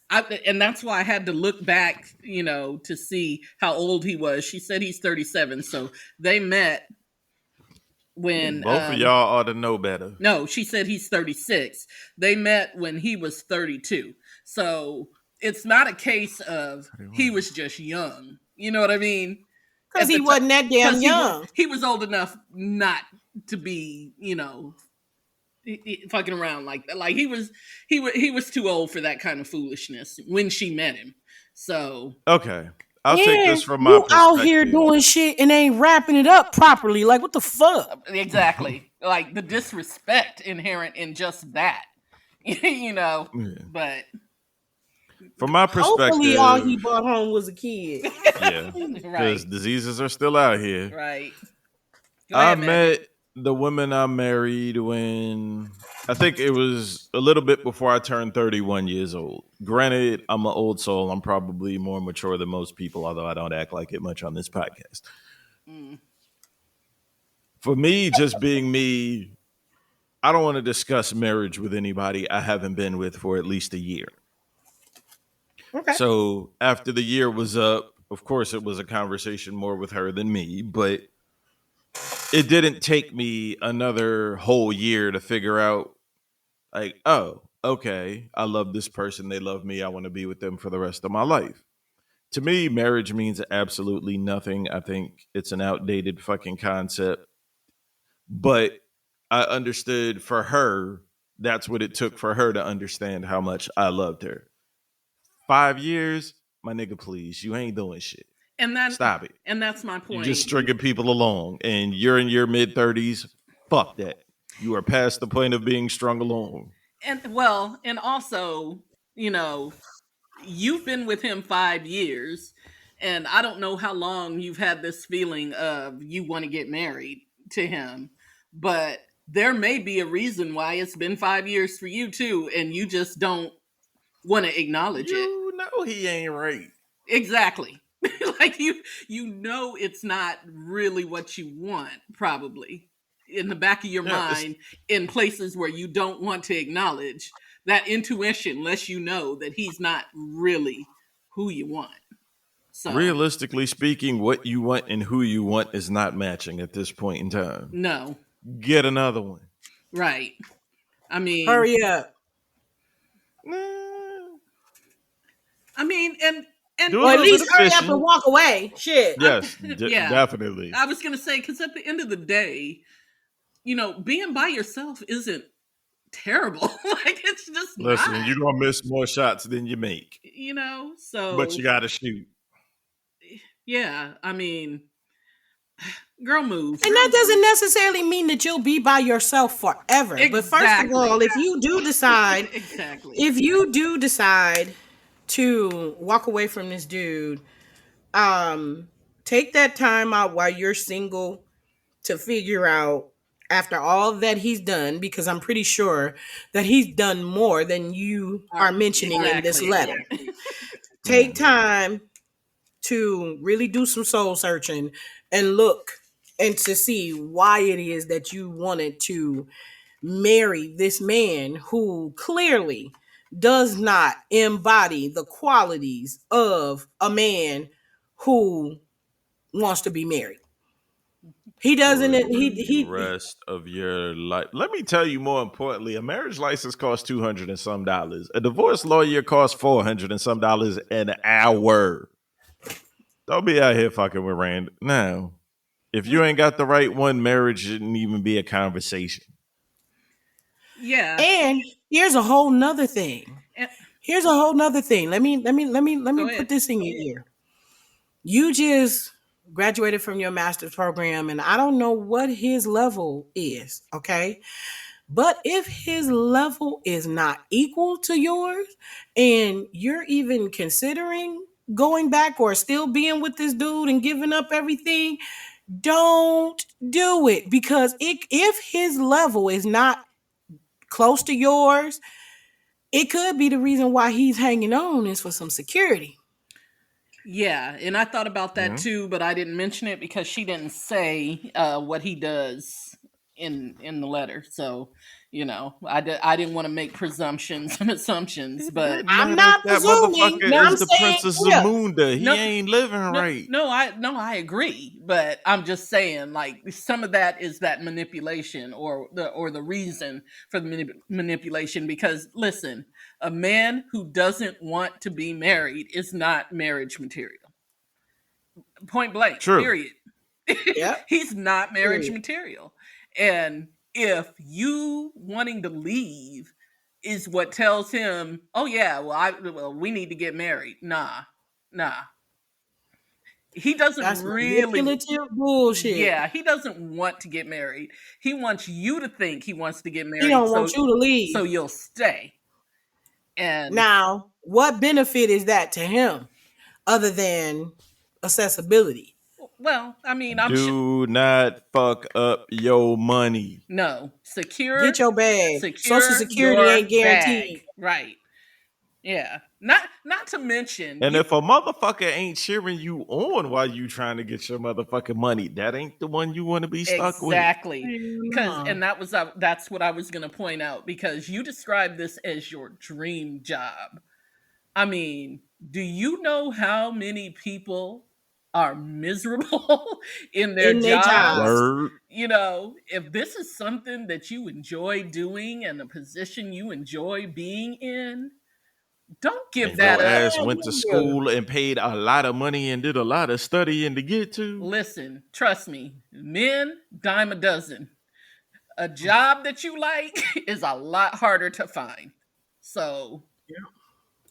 and that's why I had to look back, to see how old he was. She said he's 37, so they met when both of y'all ought to know better. No, she said he's 36. They met when he was 32. So it's not a case of he was just young. You know what I mean? Because he wasn't that damn young. He was old enough not to be, fucking around like that. Like he was too old for that kind of foolishness when she met him. So okay. I'll take this from my perspective. Out here doing shit and ain't wrapping it up properly. Like, what the fuck? Exactly. Like the disrespect inherent in just that. But from my perspective, hopefully all he brought home was a kid. Yeah. Because diseases are still out here. Right. I met the woman I married when I think it was a little bit before I turned 31 years old. Granted, I'm an old soul. I'm probably more mature than most people, although I don't act like it much on this podcast. For me, just being me, I don't want to discuss marriage with anybody I haven't been with for at least a year. Okay. So after the year was up, of course, it was a conversation more with her than me, but it didn't take me another whole year to figure out, like, oh, okay, I love this person, they love me, I want to be with them for the rest of my life. To me, marriage means absolutely nothing. I think it's an outdated fucking concept. But I understood for her, that's what it took for her to understand how much I loved her. 5 years, my nigga, please, you ain't doing shit. And that Stop it. and that's my You're just point. stringing people along, and you're in your mid 30s. Fuck that. You are past the point of being strung along. And well, and also, you know, you've been with him 5 years, and I don't know how long you've had this feeling of you want to get married to him, but there may be a reason why it's been 5 years for you too, and you just don't want to acknowledge it. You know he ain't right. Exactly. Like you know it's not really what you want, probably in the back of your Yeah, mind, in places where you don't want to acknowledge that intuition lets you know that he's not really who you want. So realistically speaking, what you want and who you want is not matching at this point in time. no, Get another one. right. I mean, Hurry up. Nah. I mean, and Do a Or at little bit least of hurry up and fishing. walk away. Shit. Yes, yeah, definitely. I was gonna say, because at the end of the day, being by yourself isn't terrible. Like, it's just Listen, not. you're gonna miss more shots than you make, but So you gotta shoot. yeah, I mean, girl move. And that doesn't necessarily mean that you'll be by yourself forever. But first of Exactly. all, if you do decide, Exactly. if you do decide to walk away from this dude, um, take that time out while you're single to figure out after all that he's done, because I'm pretty sure that he's done more than you are mentioning in this Exactly. letter. Take Mhm. time to really do some soul searching and look and to see why it is that you wanted to marry this man who clearly does not embody the qualities of a man who wants to be married. He doesn't. For the He rest of your life. Let me tell you more importantly, a marriage license costs $200 and some dollars. A divorce lawyer costs $400 and some dollars an hour. Don't be out here fucking with Rand. Now, if you ain't got the right one, marriage shouldn't even be a conversation. Yeah. And here's a whole nother thing. And, Here's a whole nother thing. Let me go put ahead. this in your ear. You just graduated from your master's program, and I don't know what his level is, okay? But if his level is not equal to yours, and you're even considering going back or still being with this dude and giving up everything, don't do it, because if his level is not close to yours, it could be the reason why he's hanging on is for some security. Yeah, and I thought about that Yeah. too, but I didn't mention it because she didn't say what he does in the letter. So, I didn't want to make presumptions and assumptions, It but didn't I'm matter if not that presuming. motherfucker No, I'm is the saying Princess if. Zamunda. He no, ain't living no, right. I agree, but I'm just saying, like, some of that is that manipulation, or the reason for the manipulation. Because listen, a man who doesn't want to be married is not marriage material. Point blank. True. Period. Yep. He's not marriage Period. material. And if you wanting to leave is what tells him, oh yeah, well, we need to get married. Nah. He doesn't That's really, manipulative bullshit. yeah, he doesn't want to get married. He wants you to think he wants to get He married, don't so want you to so leave. you'll stay. And Now, what benefit is that to him other than accessibility? well, I mean, I'm sure. Do not fuck up your money. No, Get your bag. Social secure Security your ain't bag. guaranteed. Right. Yeah. Not to mention And you. if a motherfucker ain't cheering you on while you trying to get your motherfucking money, that ain't the one you want to be stuck with. Exactly. Because Nah. and that's what I was going to point out, because you described this as your dream job. I mean, do you know how many people are miserable in their In their jobs, jobs. Word. if this is something that you enjoy doing and a position you enjoy being in, don't give And that your up. ass went to school and paid a lot of money and did a lot of studying to get to. Listen, trust me, men, dime a dozen. A job that you like is a lot harder to find. So,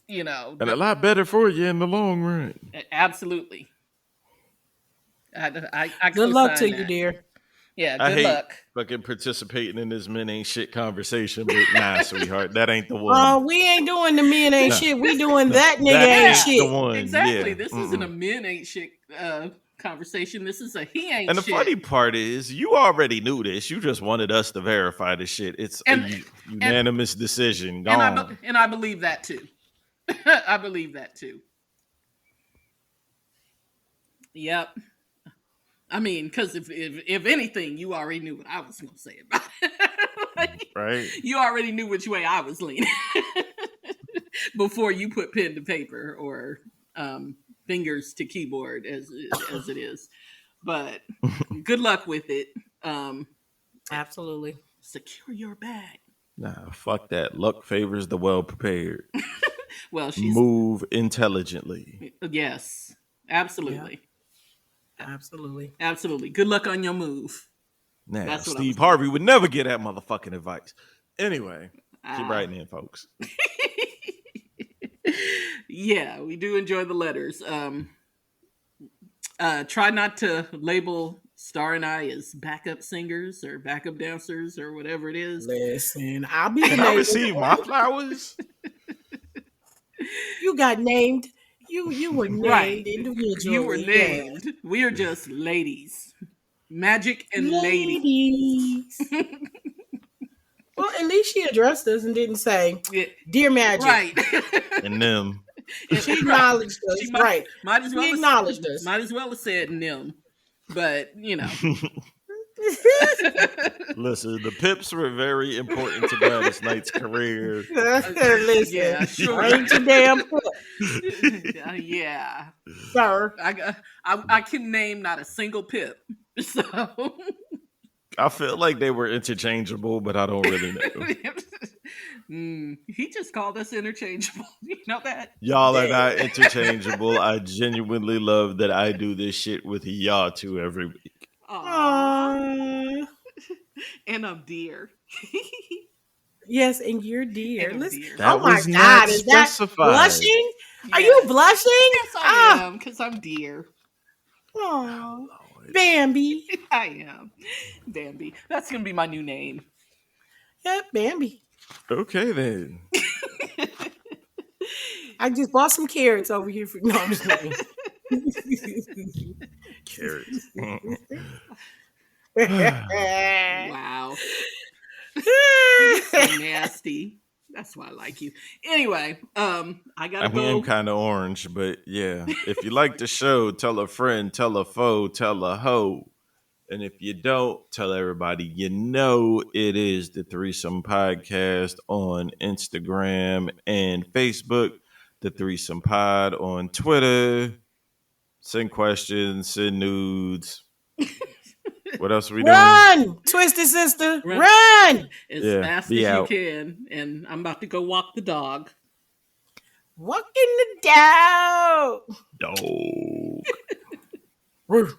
And a lot better for you in the long run. absolutely. I Good luck to co-sign you, that. dear. Yeah, I good hate luck. fucking participating in this men ain't shit conversation, but nah, sweetheart, that ain't the one. We ain't doing the men ain't Nah, shit. We doing nah, that nigga that ain't Yeah, ain't the shit. one. exactly. Yeah. This isn't a men ain't shit conversation. This is a he ain't And the shit. funny part is, you already knew this. You just wanted us to verify the shit. It's a And unanimous decision. and Gone. I believe that too. I believe that too. Yep. I mean, because if anything, you already knew what I was going to say about it. Like, Right? you already knew which way I was leaning before you put pen to paper or fingers to keyboard, as it is. But good luck with it. Absolutely. Secure your bag. Nah, fuck that. Luck favors the well prepared. Well, she's Move intelligently. yes, absolutely, Absolutely. absolutely. Good luck on your move. Now, That's what I was Steve going to Harvey would never get that motherfucking advice. Anyway, keep say. writing in, folks. Yeah, we do enjoy the letters. Try not to label Star and I as backup singers or backup dancers or whatever it is. Listen, I'll be Can I named. receive my flowers? You got named. You were Right. named individually. You were Yeah. named. We are just ladies. Magic and Ladies. Well, at least she addressed us and didn't say, "Dear Magic." Right. And them. She acknowledged us. She Right. Might as well She acknowledged us. Might as well have said nim. But, Listen, the Pips were very important to Gladys Knight's career. Listen, yeah, sure. ain't your damn pip, Yeah. sir. I can name not a single Pip. So I feel like they were interchangeable, but I don't really know. He just called us interchangeable. You know that? Y'all are not interchangeable. I genuinely love that I do this shit with y'all two every week. Aww. And I'm dear. Yes, and you're dear. And I'm Listen, dear. That oh my was God, not is that specified. blushing? Are Yes. you blushing? Yes, I am, because I'm dear. Oh, Lord. Bambi. I am. Bambi. That's going to be my new name. Yep, Bambi. Okay, then. I just bought some carrots over here for. No, I'm just kidding. Carrots. Wow. So nasty. That's why I like you. Anyway, I gotta I mean, go. I'm kind of orange, but yeah. If you like the show, tell a friend, tell a foe, tell a hoe. And if you don't, tell everybody you know it is the Threesome Podcast on Instagram and Facebook, the Threesome Pod on Twitter. Send questions, send nudes. What else are we doing? Run, Twisted Sister, run! As Yeah, fast be as out. you can. And I'm about to go walk the dog. Walking the dog. Dog.